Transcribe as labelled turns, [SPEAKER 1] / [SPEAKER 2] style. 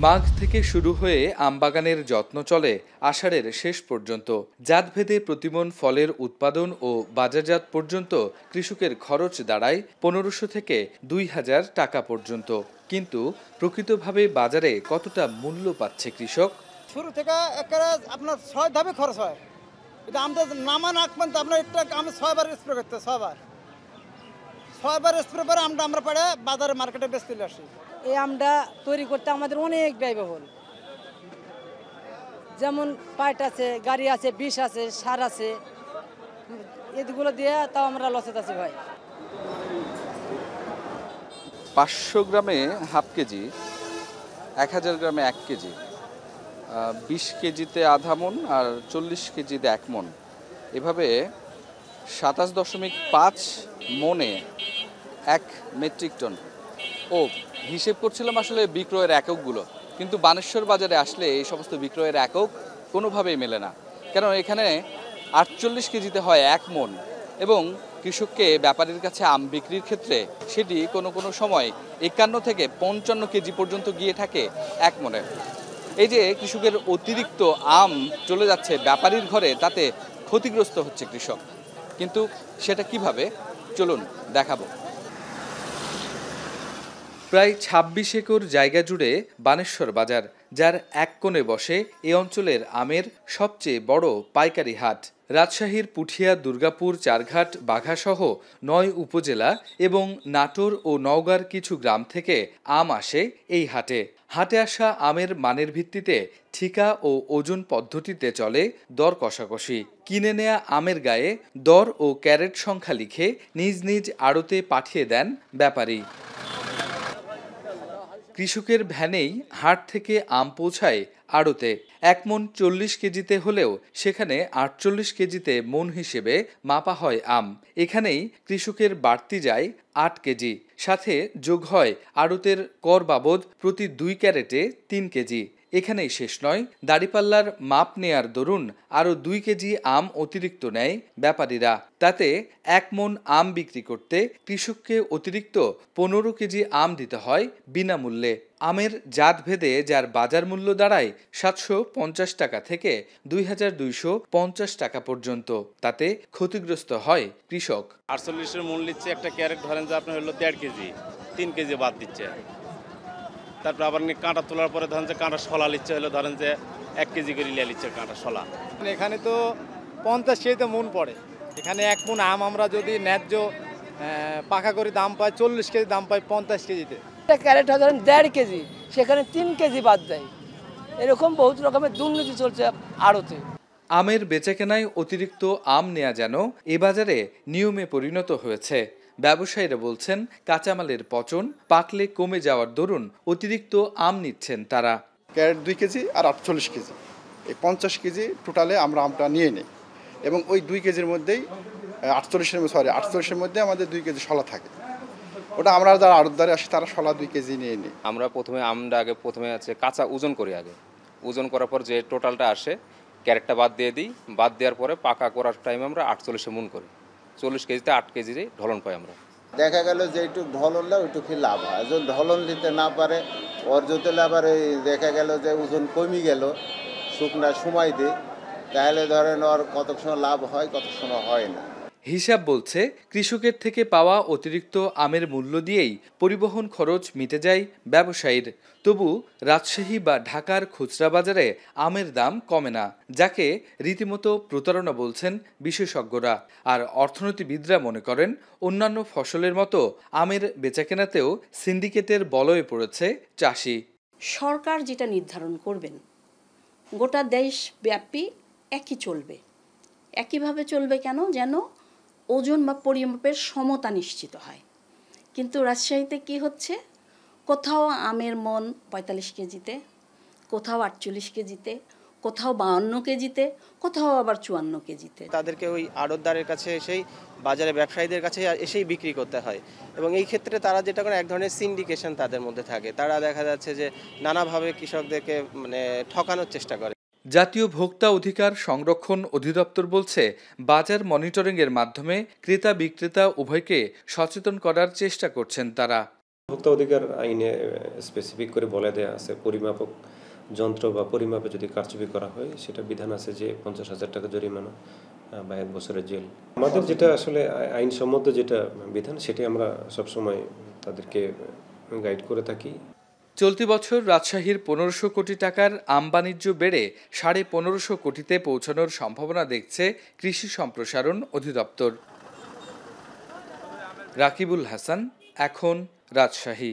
[SPEAKER 1] মাঘ থেকে শুরু হয়ে আমবাগানের যত্ন চলে আষাঢ়ের শেষ পর্যন্ত। জাতভেদে প্রতিমন ফলের উৎপাদন ও বাজারজাত পর্যন্ত কৃষকের খরচ দাঁড়ায় ১৫০০ থেকে ২,০০০ টাকা পর্যন্ত। কিন্তু প্রকৃতভাবে বাজারে কতটা মূল্য পাচ্ছে কৃষক?
[SPEAKER 2] শুরু থেকে একেবারে আপনার ৬ ধাপে খরচ হয়। এটা আমাদের নামান আগ পর্যন্ত আপনার একটা আমি ৬ বার স্প্রে করতে ৬ বার স্প্রে করে আমরা পরে বাজারে মার্কেটে বেচতে চলে আসি।
[SPEAKER 3] এই আমটা তৈরি করতে আমাদের অনেক ব্যয়বহুল। যেমন পাইট আছে, গাড়ি আছে, বিষ আছে, সার আছে, এগুলো দিয়ে তাও আমরা লসে আছি ভাই।
[SPEAKER 1] ৫০০ গ্রামে হাফ কেজি, ১,০০০ গ্রামে ১ কেজি, ২০ কেজিতে আধা মণ আর ৪০ কেজিতে ১ মণ, এভাবে ২৭.৫ মণে ১ মেট্রিক টন। ও হিসেব করছিলাম আসলে বিক্রয়ের এককগুলো, কিন্তু বানেশ্বর বাজারে আসলে এই সমস্ত বিক্রয়ের একক কোনোভাবেই মেলে না। কারণ এখানে ৪৮ কেজিতে হয় ১ মণ, এবং কৃষককে ব্যাপারীর কাছে আম বিক্রির ক্ষেত্রে সেটি কোনো কোনো সময় ৫১ থেকে ৫৫ কেজি পর্যন্ত গিয়ে থাকে ১ মণে। এই যে কৃষকের অতিরিক্ত আম চলে যাচ্ছে ব্যাপারীর ঘরে, তাতে ক্ষতিগ্রস্ত হচ্ছে কৃষক। কিন্তু সেটা কিভাবে, চলুন দেখাবো। প্রায় ২৬ একর জায়গা জুড়ে বানেশ্বর বাজার, যার এক কোণে বসে এ অঞ্চলের আমের সবচেয়ে বড় পাইকারি হাট। রাজশাহীর পুঠিয়া, দুর্গাপুর, চারঘাট, বাঘাসহ ৯ উপজেলা এবং নাটোর ও নওগাঁর কিছু গ্রাম থেকে আম আসে এই হাটে। হাটে আসা আমের মানের ভিত্তিতে ঠিকা ও ওজন পদ্ধতিতে চলে দর কষাকষি। কিনে নেয়া আমের গায়ে দর ও ক্যারেট সংখ্যা লিখে নিজ নিজ আড়তে পাঠিয়ে দেন ব্যাপারী। কৃষকের ভ্যানেই হাট থেকে আম পৌঁছায় আড়তে। ১ মণ ৪০ কেজিতে হলেও সেখানে ৪৮ কেজিতে মণ হিসেবে মাপা হয় আম। এখানেই কৃষকের বাড়তি যায় ৮ কেজি, সাথে যোগ হয় আড়তের কর বাবদ প্রতি ২ ক্যারেটে ৩ কেজি। এখানেই শেষ নয়, দাড়িপাল্লার মাপ নেয়ার দরুন আরও ২ কেজি আম অতিরিক্ত নেয় ব্যাপারীরা। তাতে ১ মণ আম বিক্রি করতে কৃষককে অতিরিক্ত ১৫ কেজি আম দিতে হয় বিনামূল্যে। আমের জাতভেদে যার বাজার মূল্য দাঁড়ায় ৭৫০ টাকা থেকে ২,২৫০ টাকা পর্যন্ত, তাতে ক্ষতিগ্রস্ত হয় কৃষক।
[SPEAKER 4] ৪৮-এর মূল নিচ্ছে একটা ক্যারেট, ধরেন যে আপনার হলো ১.৫ কেজি, ৩ কেজি বাদ দিচ্ছে। তারপর আবার কাঁটা তোলার পরে ধরেন যে কাঁটা শলা নিচ্ছে, হলো ধরেন যে ১ কেজি করে লিয়ে নিচ্ছে কাঁটা শলা।
[SPEAKER 2] এখানে তো ৫০ কেজিতে মন পড়ে। এখানে ১ মণ আম আমরা যদি ন্যায্য পাকা করে দাম পাই, ৪০ কেজি দাম পাই ৫০ কেজিতে।
[SPEAKER 3] একটা ক্যারেট হয় ধরেন ১.৫ কেজি, সেখানে ৩ কেজি বাদ দেয়। এরকম বহুত রকমের দুর্নীতি চলছে আড়তে।
[SPEAKER 1] আমের বেচাকেনায় অতিরিক্ত আম নেয়া যেন এ বাজারে নিয়মে পরিণত হয়েছে। ব্যবসায়ীরা বলছেন, কাঁচামালের পচন, পাকলে কমে যাওয়ার দরুন অতিরিক্ত আম নিচ্ছেন তারা।
[SPEAKER 5] ক্যারেট ২ কেজি আর ৪৮ কেজি, এই ৫০ কেজি টোটালে আমরা আমটা নিয়ে নিই, এবং ওই ২ কেজির মধ্যেই ৪৮-এর মধ্যে আমাদের 2 কেজি শলা থাকে। ওটা আমরা যারা আড়তদারে আসি তারা শলা ২ কেজি নিয়ে নিই।
[SPEAKER 6] আমরা প্রথমে আমটা প্রথমে আছে কাঁচা ওজন করি, ওজন করার পর যে টোটালটা আসে ক্যারেটটা বাদ দিয়ে দিই। বাদ দেওয়ার পরে পাকা করার টাইমে আমরা ৪৮-এ মণ করি। ৪০ কেজিতে ৮ কেজি ঢলন পাই আমরা।
[SPEAKER 7] দেখা গেল যে একটু ঢলন না ওইটুকু লাভ হয়, যদি ঢলন দিতে না পারে ওর যদি আবার এই দেখা গেল যে ওজন কমে গেল শুকনা সময় দিয়ে, তাহলে ধরেন ওর কত সময় লাভ হয়, কত সময় হয় না।
[SPEAKER 1] হিসাব বলছে, কৃষকের থেকে পাওয়া অতিরিক্ত আমের মূল্য দিয়েই পরিবহন খরচ মিটে যায় ব্যবসায়ীর। তবু রাজশাহী বা ঢাকার খুচরা বাজারে আমের দাম কমে না, যাকে রীতিমতো প্রতারণা বলছেন বিশেষজ্ঞরা। আর অর্থনীতিবিদরা মনে করেন, অন্যান্য ফসলের মতো আমের বেচাকেনাতেও সিন্ডিকেটের বলয়ে পড়েছে চাষি।
[SPEAKER 8] সরকার যেটা নির্ধারণ করবেন গোটা দেশব্যাপী একই চলবে। একইভাবে চলবে কেন? যেন ওজন বা পরিমাপের সমতা নিশ্চিত হয়। কিন্তু রাজশাহীতে কি হচ্ছে, কোথাও আমের মণ ৪৫ কেজিতে, কোথাও ৪৮ কেজিতে, কোথাও ৫২ কেজিতে, কোথাও আবার ৫৪ কেজিতে।
[SPEAKER 9] তাদেরকে ওই আড়তদারের কাছে এসেই, বাজারে ব্যবসায়ীদের কাছে এসেই বিক্রি করতে হয়, এবং এই ক্ষেত্রে তারা যেটা করে এক ধরনের সিন্ডিকেশন তাদের মধ্যে থাকে। তারা দেখা যাচ্ছে যে নানাভাবে কৃষকদেরকে ঠকানোর চেষ্টা করে।
[SPEAKER 1] জাতীয় ভোক্তা অধিকার সংরক্ষণ অধিদপ্তর বলছে, বাজার মনিটরিংয়ের মাধ্যমে ক্রেতা বিক্রেতা উভয়কে সচেতন করার চেষ্টা করছেন তারা।
[SPEAKER 10] ভোক্তা অধিকার আইনে স্পেসিফিক করে বলে দেওয়া আছে পরিমাপক যন্ত্র বা পরিমাপে যদি কারচুপি করা হয় সেটা বিধান আছে যে 50,000 টাকা জরিমানা বা 1 বছরের জেল। আমাদের যেটা আসলে আইনসম্মত যেটা বিধান সেটি আমরা সবসময় তাদেরকে গাইড করে থাকি।
[SPEAKER 1] চলতি বছর রাজশাহীর 1500 কোটি টাকার আম বাণিজ্য বেড়ে 1550 কোটিতে পৌঁছানোর সম্ভাবনা দেখছে কৃষি সম্প্রসারণ অধিদপ্তর। রাকিবুল হাসান, এখন রাজশাহী।